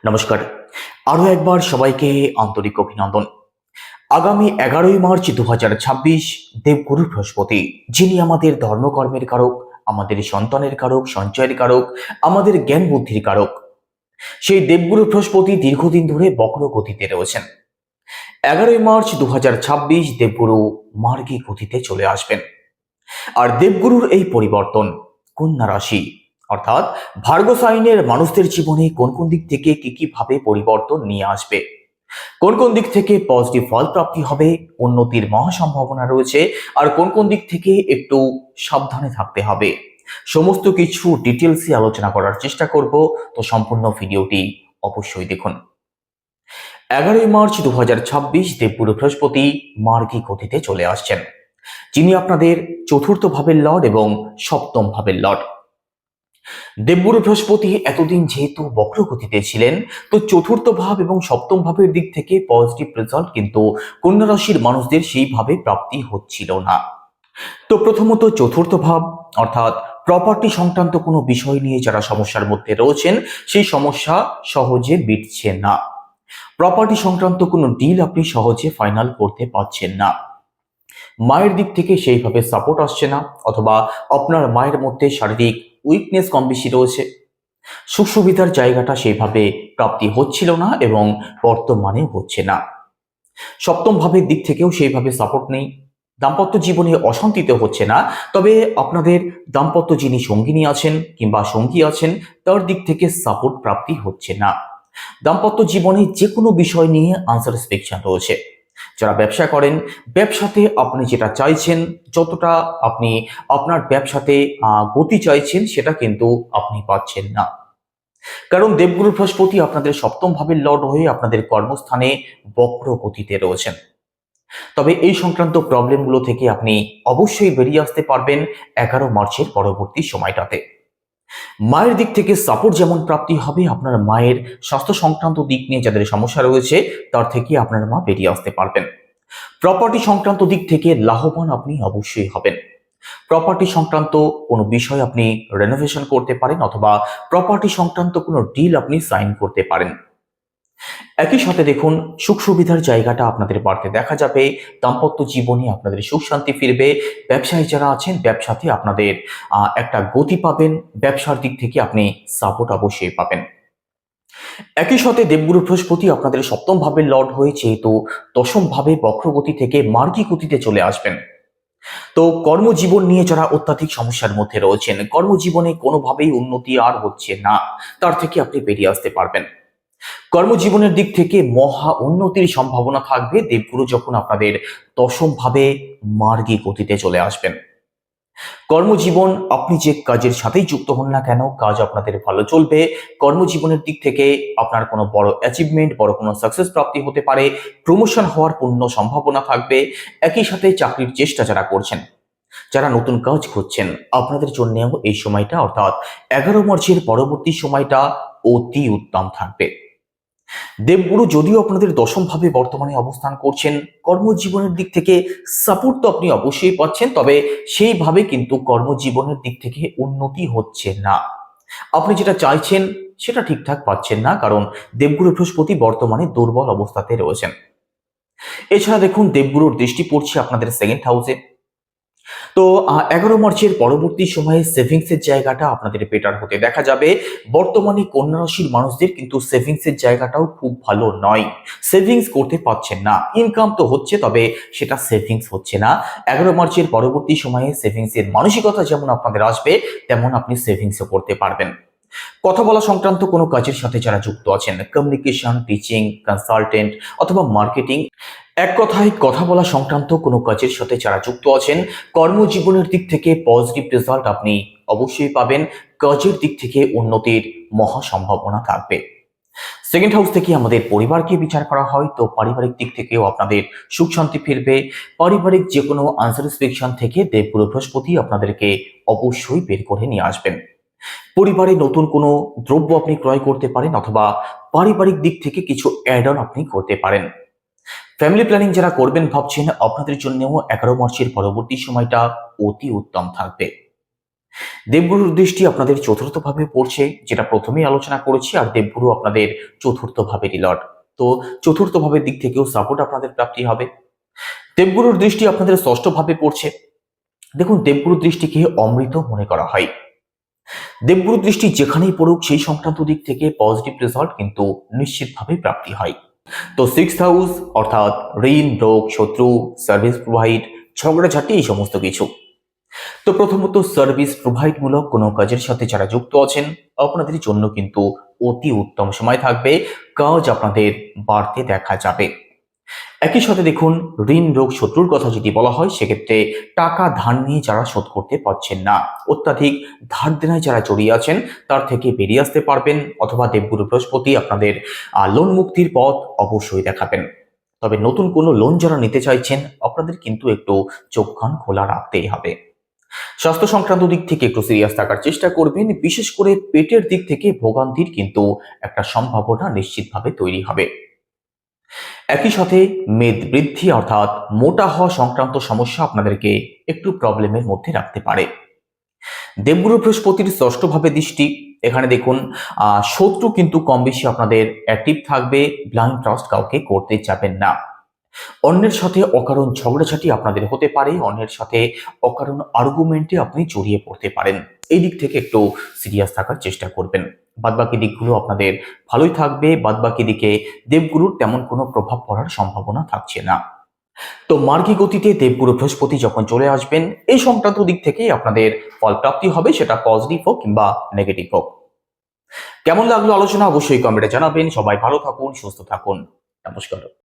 নমস্কার। আরো একবার সবাইকে আন্তরিক অভিনন্দন। আগামী 11ই মার্চ 2026 দেবগুরু বৃহস্পতি, যিনি আমাদের ধর্মকর্মের কারক, আমাদের সন্তানের কারক, সঞ্চয়ের কারক, আমাদের জ্ঞান বুদ্ধির কারক। সেই দেবগুরু বৃহস্পতি দীর্ঘদিন ধরে বক্র গতিতে রয়েছেন। 11ই মার্চ 2026 দেবগুরু মার্গী গতিতে চলে আসবেন। আর দেবগুরুর এই পরিবর্তন কন্যা রাশি অর্থাৎ ভার্গো সাইনের মানুষদের জীবনে কোন কোন দিক থেকে কি কি ভাবে পরিবর্তন নিয়ে আসবে, কোন কোন দিক থেকে পজিটিভ ফল প্রাপ্তি হবে, উন্নতির মহা সম্ভাবনা রয়েছে, আর কোন কোন দিক থেকে একটু সাবধানে থাকতে হবে, সমস্ত কিছু ডিটেলসে আলোচনা করার চেষ্টা করব। তো সম্পূর্ণ ভিডিওটি অবশ্যই দেখুন। 11ই মার্চ 2026 দেবগুরু বৃহস্পতি মার্গী গতিতে চলে আসছেন, যিনি আপনাদের চতুর্থ ভাবের লর্ড এবং সপ্তম ভাবের লর্ড। দেবগুরু বৃহস্পতি এতদিন যেহেতু বক্রগতিতে ছিলেন, তো চতুর্থ ভাব এবং সপ্তম ভাবের দিক থেকে পজিটিভ রেজাল্ট কিন্তু কন্যা রাশির মানুষদের সেইভাবে প্রাপ্তি হচ্ছিল না। তো প্রথমত চতুর্থ ভাব অর্থাৎ প্রপার্টি সংক্রান্ত কোনো বিষয় নিয়ে যারা সমস্যার মধ্যে রয়েছেন, সেই সমস্যা সহজে মিটছে না। প্রপার্টি সংক্রান্ত কোনো ডিল আপনি সহজে ফাইনাল করতে পারছেন না। মায়ের দিক থেকে সেইভাবে সাপোর্ট আসছে না, অথবা আপনার মায়ের মধ্যে শারীরিক উইকনেস কম বেশি রয়েছে। সুখ সুবিধার জায়গাটা সেইভাবে প্রাপ্তি হচ্ছিল না এবং বর্তমানে হচ্ছে না। সপ্তম ভাবের দিক থেকেও সেইভাবে সাপোর্ট নেই। দাম্পত্য জীবনে অশান্তিতে হচ্ছে না, তবে আপনাদের দাম্পত্য যিনি সঙ্গিনী আছেন কিংবা সঙ্গী আছেন, তার দিক থেকে সাপোর্ট প্রাপ্তি হচ্ছে না। দাম্পত্য জীবনে যে কোনো বিষয় নিয়ে আনস্যাটিসফ্যাকশন রয়েছে। যারা ব্যবসা করেন, ব্যবসাতে আপনি যেটা চাইছেন, যতটা আপনি আপনার ব্যবসাতে গতি চাইছেন, সেটা কিন্তু আপনি পাচ্ছেন না। কারণ দেবগুরু বৃহস্পতি আপনাদের সপ্তম ভাবের লর্ড হয়ে আপনাদের কর্মস্থানে বক্র গতিতে রয়েছেন। তবে এই সংক্রান্ত প্রবলেমগুলো থেকে আপনি অবশ্যই বেরিয়ে আসতে পারবেন 11 মার্চের পরবর্তী সময়টাতে। মায়ের দিক থেকে সাপোর্ট যেমন প্রাপ্তি হবে, আপনার মায়ের স্বাস্থ্য সংক্রান্ত দিক নিয়ে যাদের সমস্যা রয়েছে, তার থেকে আপনার মা বেরিয়ে আসতে পারবেন। প্রপার্টি সংক্রান্ত দিক থেকে লাভবান আপনি অবশ্যই হবেন। প্রপার্টি সংক্রান্ত কোনো বিষয় আপনি রেনোভেশন করতে পারেন, অথবা প্রপার্টি সংক্রান্ত কোনো ডিল আপনি সাইন করতে পারেন। একই সাথে দেখুন, সুখ সুবিধার জায়গাটা আপনাদের বাড়তে দেখা যাবে। দাম্পত্য জীবনে আপনাদের সুখ শান্তি ফিরবে। ব্যবসায়ী যারা আছেন, ব্যবসাতে আপনাদের একটা গতি পাবেন। ব্যবসার দিক থেকে আপনি সাপোর্ট অবশ্যই পাবেন। একই সাথে দেবগুরু বৃহস্পতি আপনাদের সপ্তম ভাবের লর্ড হয়ে যেহেতু দশম ভাবে বক্রগতি থেকে মার্গী গতিতে চলে আসবেন, তো কর্মজীবন নিয়ে যারা অত্যাধিক সমস্যার মধ্যে রয়েছেন, কর্মজীবনে কোনোভাবেই উন্নতি আর হচ্ছে না, তার থেকে আপনি বেরিয়ে আসতে পারবেন। কর্মজীবনের দিক থেকে মহা উন্নতির সম্ভাবনা থাকবে দেবগুরু যখন আপনাদের দশম ভাবে মার্গী গতিতে চলে আসবেন। কর্মজীবন, আপনি যে কাজের সাথেই যুক্ত হন না কেন, কাজ আপনাদের ভালো চলবে। কর্মজীবনের দিক থেকে আপনার কোনো বড় অ্যাচিভমেন্ট, বড় কোনো সাকসেস প্রাপ্তি হতে পারে। প্রমোশন হওয়ার পূর্ণ সম্ভাবনা থাকবে। একই সাথে চাকরির চেষ্টা যারা করছেন, যারা নতুন কাজ খুঁজছেন, আপনাদের জন্যও এই সময়টা অর্থাৎ 11 মার্চের পরবর্তী সময়টা অতি উত্তম থাকবে। দেবগুরু যদিও আপনাদের দশম ভাবে বর্তমানে অবস্থান করছেন, কর্মজীবনের দিক থেকে সাপোর্ট তো আপনি অবশ্যই পাচ্ছেন, তবে সেইভাবে কিন্তু কর্মজীবনের দিক থেকে উন্নতি হচ্ছে না। আপনি যেটা চাইছেন সেটা ঠিকঠাক পাচ্ছেন না, কারণ দেবগুরু বৃহস্পতি বর্তমানে দুর্বল অবস্থাতে রয়েছেন। এছাড়া দেখুন, দেবগুরুর দৃষ্টি পড়ছে আপনাদের সেকেন্ড হাউসে। তো 11 মার্চের পরবর্তী সময়ে সেভিংসের জায়গাটা আপনাদের বেটার হতে দেখা যাবে। বর্তমানে কন্যা রাশির মানুষদের কিন্তু সেভিংসের জায়গাটাও খুব ভালো নয়। সেভিংস করতে পারছেন না। ইনকাম তো হচ্ছে, তবে সেটা সেভিংস হচ্ছে না। 11 মার্চের পরবর্তী সময়ে সেভিংসের মানসিকতা যেমন আপনাদের আসবে, তেমন আপনি সেভিংসও করতে পারবেন। কথা বলা সংক্রান্ত কোনো কাজের সাথে যারা যুক্ত আছেন, কমিউনিকেশন, টিচিং, কনসালটেন্ট অথবা মার্কেটিং, এক কথায় কথা বলা সংক্রান্ত কোনো কাজের সাথে যারা যুক্ত আছেন, কর্মজীবনের দিক থেকে পজিটিভ রেজাল্ট আপনি অবশ্যই পাবেন। কাজের দিক থেকে উন্নতির মহা সম্ভাবনা থাকবে। সেকেন্ড হাউস থেকে আমাদের পরিবারকে বিচার করা হয়, তো পারিবারিক দিক থেকেও আপনাদের সুখ শান্তি ফিরবে। পারিবারিক যে কোনো আনস্যাটিসফ্যাকশন থেকে দেবগুরু বৃহস্পতি আপনাদেরকে অবশ্যই বের করে নিয়ে আসবেন। পরিবারে নতুন কোনো দ্রব্য আপনি ক্রয় করতে পারেন, অথবা পারিবারিক দিক থেকে কিছু অ্যাড অন আপনি করতে পারেন। ফ্যামিলি প্ল্যানিং যারা করবেন ভাবছেন, আপনাদের জন্যও 11 মার্চের পরবর্তী সময়টা অতি উত্তম থাকবে। দেবগুরুর দৃষ্টি আপনাদের চতুর্থ ভাবে পড়ছে, যেটা প্রথমেই আলোচনা করেছি, আর দেবগুরু আপনাদের চতুর্থ ভাবেরই লর্ড। তো চতুর্থ ভাবের দিক থেকেও সাপোর্ট আপনাদের প্রাপ্তি হবে। দেবগুরুর দৃষ্টি আপনাদের ষষ্ঠ ভাবে পড়ছে। দেখুন, দেবগুরুর দৃষ্টিকে অমৃত মনে করা হয়। দেবগুরুর দৃষ্টি যেখানেই পড়ুক সেই সংক্রান্ত দিক থেকে পজিটিভ রেজাল্ট কিন্তু নিশ্চিতভাবে প্রাপ্তি হয়। তো সিক্সথ হাউস অর্থাৎ ঋণ, রোগ, শত্রু, সার্ভিস প্রোভাইড, ঝগড়াঝাটি, এই সমস্ত কিছু। তো প্রথমত সার্ভিস প্রোভাইড মূলক কোনো কাজের সাথে যারা যুক্ত আছেন, আপনাদের জন্য কিন্তু অতি উত্তম সময় থাকবে। কাজ আপনাদের বাড়তে দেখা যাবে। একই সাথে দেখুন, ঋণ, রোগ, শত্রুর কথা যদি বলা হয়, সেক্ষেত্রে টাকা ধার নিয়ে যারা শোধ করতে পারছেন না, অত্যাধিক ধার দেনায় যারা জড়িয়ে আছেন, তার থেকে বেরিয়ে আসতে পারবেন, অথবা দেবগুরু বৃহস্পতি আপনাদের লোন মুক্তির পথ অবশ্যই দেখাবেন। তবে নতুন কোনো লোন যারা নিতে চাইছেন, আপনাদের কিন্তু একটু চোখ কান খোলা রাখতেই হবে। স্বাস্থ্য সংক্রান্ত দিক থেকে একটু সিরিয়াস থাকার চেষ্টা করবেন। বিশেষ করে পেটের দিক থেকে ভোগান্তির কিন্তু একটা সম্ভাবনা নিশ্চিতভাবে তৈরি হবে। একই সাথে মেদ বৃদ্ধি অর্থাৎ মোটা হওয়া সংক্রান্ত সমস্যা আপনাদেরকে একটু প্রবলেমের মধ্যে রাখতে পারে। দেবগুরু বৃহস্পতির ষষ্ঠভাবে দৃষ্টি, এখানে দেখুন শত্রু কিন্তু কম বেশি আপনাদের অ্যাক্টিভ থাকবে। ব্লাইন্ড ট্রাস্ট কাউকে করতে যাবেন না। অন্যের সাথে অকারণ ঝগড়াঝাটি আপনাদের হতে পারে, অন্যের সাথে অকারণ আর্গুমেন্টে আপনি জড়িয়ে পড়তে পারেন। এই দিক থেকে একটু সিরিয়াস থাকার চেষ্টা করবেন। বাদবাকি দিকগুলো আপনাদের ভালোই থাকবে। বাদবাকি দিকে দেবগুরুর তেমন কোনো প্রভাব পড়ার সম্ভাবনা থাকছে না। তো মার্গী গতিতে দেবগুরু বৃহস্পতি যখন চলে আসবেন, এই সংক্রান্ত দিক থেকেই আপনাদের ফল প্রাপ্তি হবে, সেটা পজিটিভ হোক কিংবা নেগেটিভ হোক। কেমন লাগলো আলোচনা অবশ্যই কমেন্টে জানাবেন। সবাই ভালো থাকুন, সুস্থ থাকুন। নমস্কার।